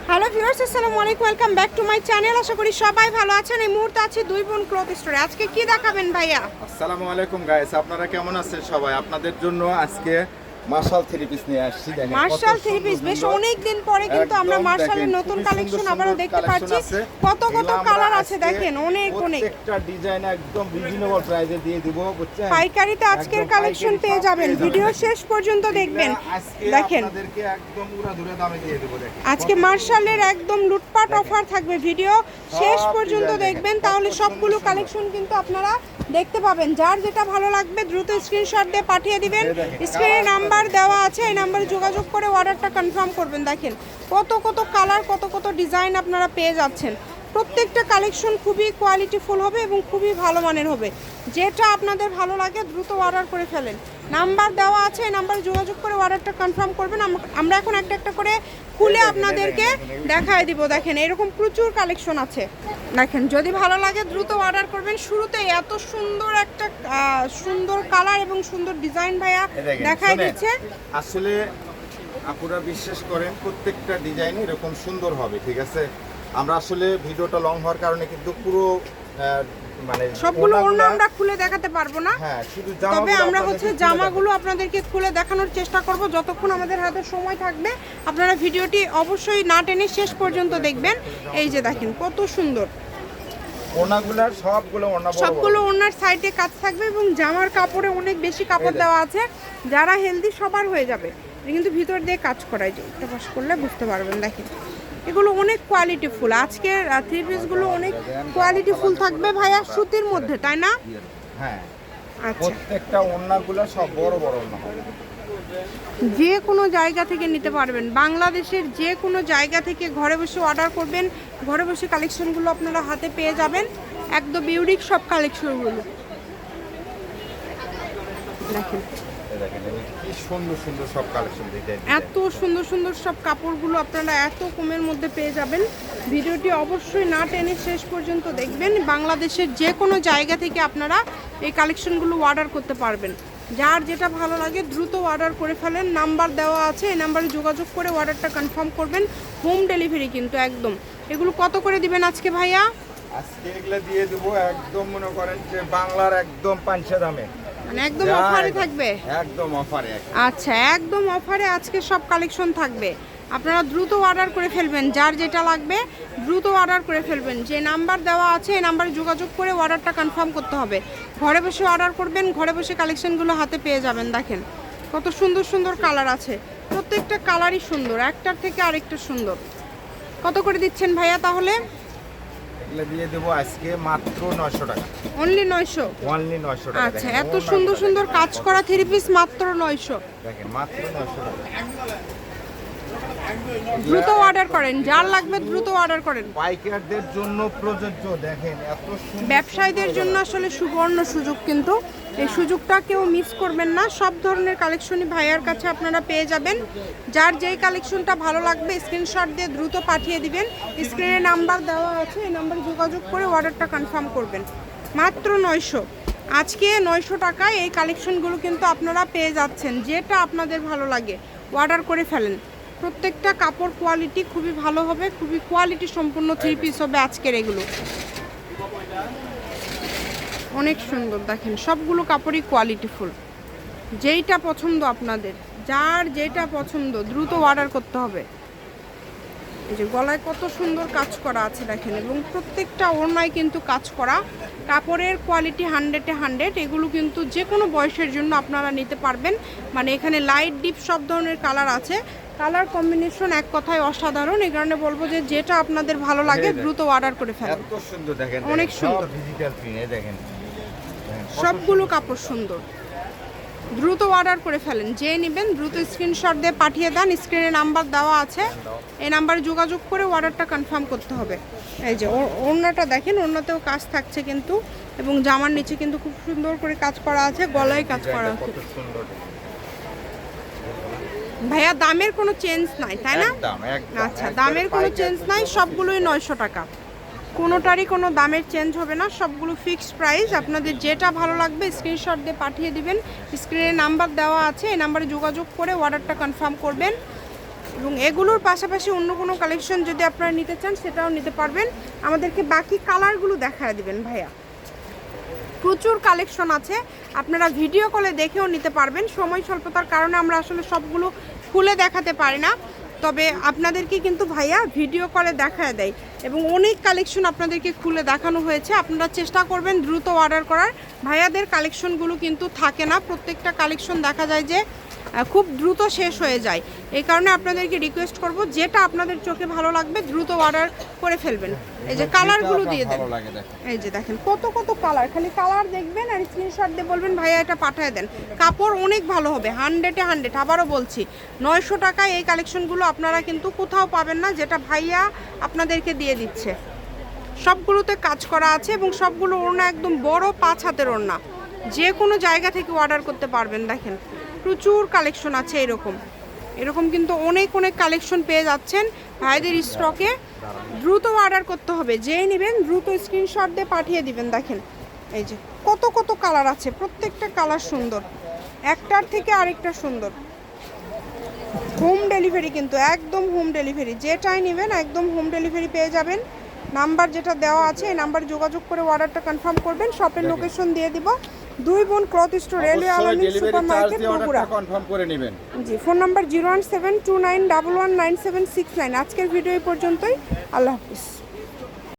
Hello viewers, আসসালামু আলাইকুম, welcome back to my channel. আশা করি সবাই ভালো আছেন। এই মুহূর্তে আছি দুই বোন ক্লথ স্টোরে। আজকে কি দেখাবেন ভাইয়া? আসসালামু আলাইকুম গাইস, আপনারা কেমন আছেন সবাই? আপনাদের জন্য আজকে মার্শাল থ্রি পিস নিয়ে আসছি। দেখেন মার্শাল থ্রি পিস, বেশ অনেক দিন পরে কিন্তু আমরা মার্শালের নতুন কালেকশন আবারও দেখতে পাচ্ছি। কত কত কালার আছে দেখেন, অনেক অনেক। প্রত্যেকটা ডিজাইন একদম রিজনেবল প্রাইসে দিয়ে দিব, বুঝছেন? পাইকারিতে আজকের কালেকশন পেয়ে যাবেন। ভিডিও শেষ পর্যন্ত দেখবেন। দেখেন আপনাদেরকে একদম উড়াধুরা দামে দিয়ে দেব। দেখেন আজকে মার্শালের একদম লুটপাট অফার থাকবে। ভিডিও শেষ পর্যন্ত দেখবেন, তাহলে সবগুলো কালেকশন কিন্তু আপনারা দেখতে পাবেন। যার যেটা ভালো লাগবে দ্রুত স্ক্রিনশট দিয়ে পাঠিয়ে দিবেন। স্ক্রিনে নাম্বার দেওয়া আছে, এই নাম্বারে যোগাযোগ করে অর্ডারটা কনফার্ম করবেন। দেখেন কত কত কালার, কত কত ডিজাইন আপনারা পেয়ে যাচ্ছেন। প্রত্যেকটা কালেকশন খুবই কোয়ালিটিফুল হবে এবং খুবই ভালো মানের হবে। যেটা আপনাদের ভালো লাগে দ্রুত অর্ডার করে ফেলেন। নাম্বার দেওয়া আছে, এই নাম্বারে যোগাযোগ করে অর্ডারটা কনফার্ম করবেন। আমরা এখন একটা একটা করে খুলে আপনাদেরকে দেখায় দিব। দেখেন এরকম প্রচুর কালেকশন আছে। দেখেন যদি ভালো লাগে দ্রুত অর্ডার করবেন। শুরুতে এত সুন্দর একটা সুন্দর কালার এবং সুন্দর ডিজাইন ভাইয়া দেখাই দিচ্ছে। আসলে আপুরা বিশ্বাস করেন প্রত্যেকটা ডিজাইন এরকম সুন্দর হবে, ঠিক আছে? আমরা আসলে ভিডিওটা লং হওয়ার কারণে কিন্তু পুরো মানে সবগুলো ওড়না আমরা খুলে দেখাতে পারবো না। হ্যাঁ, শুধু তবে আমরা জামাগুলো আপনাদেরকে খুলে দেখানোর চেষ্টা করব যতক্ষণ আমাদের হাতে সময় থাকবে। আপনারা ভিডিওটি অবশ্যই না টেনে শেষ পর্যন্ত দেখবেন। এই যে দেখেন কত সুন্দর ওড়নাগুলোর সবগুলো ওড়নার সাইডে কাজ থাকবে এবং জামার কাপড়ে অনেক বেশি কাপড় দেওয়া আছে। যারা হেলদি সবার হয়ে যাবে, কিন্তু ভিতর দিয়ে কাজ করাই যায়। এটা পাস করলে বুঝতে পারবেন। দেখেন এগুলো অনেক কোয়ালিটিফুল। আজকের থ্রি পিসগুলো অনেক কোয়ালিটিফুল থাকবে ভাইয়া, সুতির মধ্যে, তাই না? হ্যাঁ, আচ্ছা, প্রত্যেকটা ওড়নাগুলো সব বড় বড় ওড়না হবে। যে কোনো জায়গা থেকে নিতে পারবেন। বাংলাদেশের যে কোনো জায়গা থেকে ঘরে বসে অর্ডার করবেন, ঘরে বসে কালেকশনগুলো আপনারা হাতে পেয়ে যাবেন। একদম ইউনিক সব কালেকশনগুলো দেখেন। কি সুন্দর সুন্দর সব কালেকশন, এত সুন্দর সুন্দর সব কাপড়গুলো আপনারা এত কমের মধ্যে পেয়ে যাবেন। ভিডিওটি অবশ্যই না টেনে শেষ পর্যন্ত দেখবেন। বাংলাদেশের যে কোনো জায়গা থেকে আপনারা এই কালেকশনগুলো অর্ডার করতে পারবেন। যার যেটা ভালো লাগে দ্রুত অর্ডার করে ফেলেন। নাম্বার দেওয়া আছে, এই নাম্বারে যোগাযোগ করে অর্ডারটা কনফার্ম করবেন। হোম ডেলিভারি কিন্তু একদম। এগুলো কত করে দিবেন আজকে ভাইয়া? আজকে এগুলো দিয়ে দেবো একদম, মনে করেন যে বাংলার একদম পাঁচশো দামে, মানে একদম অফারে থাকবে। একদম অফারে। আচ্ছা, একদম অফারে আজকে সব কালেকশন থাকবে। আপনারা দ্রুত অর্ডার করে ফেলবেন। যার যেটা লাগবে দ্রুত অর্ডার করে ফেলবেন। যে নাম্বার দেওয়া আছে এই নাম্বারে যোগাযোগ করে অর্ডারটা কনফার্ম করতে হবে। ঘরে বসে অর্ডার করবেন, ঘরে বসে কালেকশনগুলো হাতে পেয়ে যাবেন। দেখেন কত সুন্দর সুন্দর কালার আছে। প্রত্যেকটা কালারই সুন্দর, একটার থেকে আরেকটা সুন্দর। কত করে দিচ্ছেন ভাইয়া তাহলে? এগুলো দিয়ে দেবো আজকে মাত্র 900 টাকা। অনলি 900? অনলি 900 টাকা। আচ্ছা, এত সুন্দর সুন্দর কাজ করা থ্রি পিস মাত্র 900। দেখেন মাত্র 900 টাকা। দ্রুত অর্ডার করেন, যার লাগবে দ্রুত অর্ডার করেন। পাইকারদের জন্য প্রযোজ্য। দেখেন এত সুন্দর, ব্যবসায়ীদের জন্য আসলে সুবর্ণ সুযোগ, কিন্তু এই সুযোগটা কেউ মিস করবেন না। সব ধরনের কালেকশনই ভাইয়ার কাছে আপনারা পেয়ে যাবেন। যার যেই কালেকশনটা ভালো লাগবে স্ক্রিনশট দিয়ে দ্রুত পাঠিয়ে দিবেন। স্ক্রিনে নাম্বার দেওয়া আছে, এই নাম্বারে যোগাযোগ করে অর্ডারটা কনফার্ম করবেন। মাত্র 900। আজকে 900 টাকায় এই কালেকশনগুলো কিন্তু আপনারা পেয়ে যাচ্ছেন। যেটা আপনাদের ভালো লাগে অর্ডার করে ফেলেন। প্রত্যেকটা কাপড় কোয়ালিটি খুবই ভালো হবে, খুবই কোয়ালিটি সম্পূর্ণ থ্রি পিস হবে আজকের। এগুলো অনেক সুন্দর। দেখেন সবগুলো কাপড়ই কোয়ালিটিফুল। যেইটা পছন্দ আপনাদের, যার যেটা পছন্দ দ্রুত অর্ডার করতে হবে। এই যে গলায় কত সুন্দর কাজ করা আছে দেখেন, এবং প্রত্যেকটা ওড়নায় কিন্তু কাজ করা। কাপড়ের কোয়ালিটি 100-এ 100। এগুলো কিন্তু যে কোনো বয়সের জন্য আপনারা নিতে পারবেন। মানে এখানে লাইট ডিপ সব ধরনের কালার আছে। কালার কম্বিনেশন এক কথায় অসাধারণ। এই কারণে বলবো যে যেটা আপনাদের ভালো লাগে দ্রুত অর্ডার করে ফেলেন। এত সুন্দর দেখেন, অনেক সুন্দর ডিজিটাল প্রিন্ট। দেখেন সবগুলো কাপড় সুন্দর। দ্রুত অর্ডার করে ফেলেন। যে নেবেন দ্রুত স্ক্রিনশট দিয়ে পাঠিয়ে দেন। স্ক্রিনে নাম্বার দেওয়া আছে, এই নাম্বারে যোগাযোগ করে অর্ডারটা কনফার্ম করতে হবে। এই যে ওড়নাটা দেখেন, ওড়নাতেও কাজ থাকছে কিন্তু, এবং জামার নিচে কিন্তু খুব সুন্দর করে কাজ করা আছে, গলায় কাজ করা আছে। ভাইয়া দামের কোনো চেঞ্জ নাই, তাই না? আচ্ছা, দামের কোনো চেঞ্জ নাই, সবগুলোই 900 টাকা। কোনোটারই কোনো দামের চেঞ্জ হবে না, সবগুলো ফিক্সড প্রাইস। আপনাদের যেটা ভালো লাগবে স্ক্রিনশট দিয়ে পাঠিয়ে দিবেন। স্ক্রিনে নাম্বার দেওয়া আছে, এই নাম্বারে যোগাযোগ করে অর্ডারটা কনফার্ম করবেন। এবং এগুলোর পাশাপাশি অন্য কোনো কালেকশন যদি আপনারা নিতে চান সেটাও নিতে পারবেন। আমাদেরকে বাকি কালারগুলো দেখায় দিবেন ভাইয়া। প্রচুর কালেকশন আছে, আপনারা ভিডিও কলে দেখেও নিতে পারবেন। সময় স্বল্পতার কারণে আমরা আসলে সবগুলো খুলে দেখাতে পারি না, তবে আপনাদেরকে কিন্তু ভাইয়া ভিডিও কলে দেখায় দেয় এবং অনেক কালেকশন আপনাদেরকে খুলে দেখানো হয়েছে। আপনারা চেষ্টা করবেন দ্রুত অর্ডার করার। ভাইয়াদের কালেকশনগুলো কিন্তু থাকে না, প্রত্যেকটা কালেকশন দেখা যায় যে খুব দ্রুত শেষ হয়ে যায়। এই কারণে আপনাদেরকে রিকোয়েস্ট করব, যেটা আপনাদের চোখে ভালো লাগবে দ্রুত অর্ডার করে ফেলবেন। এই যে কালারগুলো দিয়ে দেন, এই যে দেখেন কত কত কালার, খালি কালার দেখবেন আর স্ক্রিনশট দিয়ে বলবেন ভাইয়া এটা পাঠিয়ে দেন। কাপড় অনেক ভালো হবে, 100-এ 100। আবারও বলছি 900 টাকায় এই কালেকশনগুলো আপনারা কিন্তু কোথাও পাবেন না, যেটা ভাইয়া আপনাদেরকে দিয়ে দিচ্ছে। সবগুলোতে কাজ করা আছে এবং সবগুলো ওড়না একদম বড় 5 হাতের ওড়না, যে কোনো জায়গা থেকে অর্ডার করতে পারবেন। দেখেন প্রচুর কালেকশন আছে, এরকম কিন্তু অনেক কালেকশন পেয়ে যাচ্ছেন ভাইদের স্টকে। দ্রুত অর্ডার করতে হবে, যেই নেবেন দ্রুত স্ক্রিনশট দিয়ে পাঠিয়ে দিবেন। দেখেন এই যে কত কত কালার আছে, প্রত্যেকটা কালার সুন্দর, একটার থেকে আরেকটা সুন্দর। হোম ডেলিভারি কিন্তু একদম হোম ডেলিভারি, যেটাই নেবেন একদম হোম ডেলিভারি পেয়ে যাবেন। নাম্বার যেটা দেওয়া আছে এই নাম্বার যোগাযোগ করে অর্ডারটা কনফার্ম করবেন। শপের লোকেশন দিয়ে দিব, 2 বোন ক্লথ স্টোর, রেলওয়ে আলামিন সুপারমার্কেট, বগুড়া। কনফার্ম করে নেবেন। জি, ফোন নাম্বার 01729119769। আজকের ভিডিও এই পর্যন্তই, আল্লাহ হাফিজ।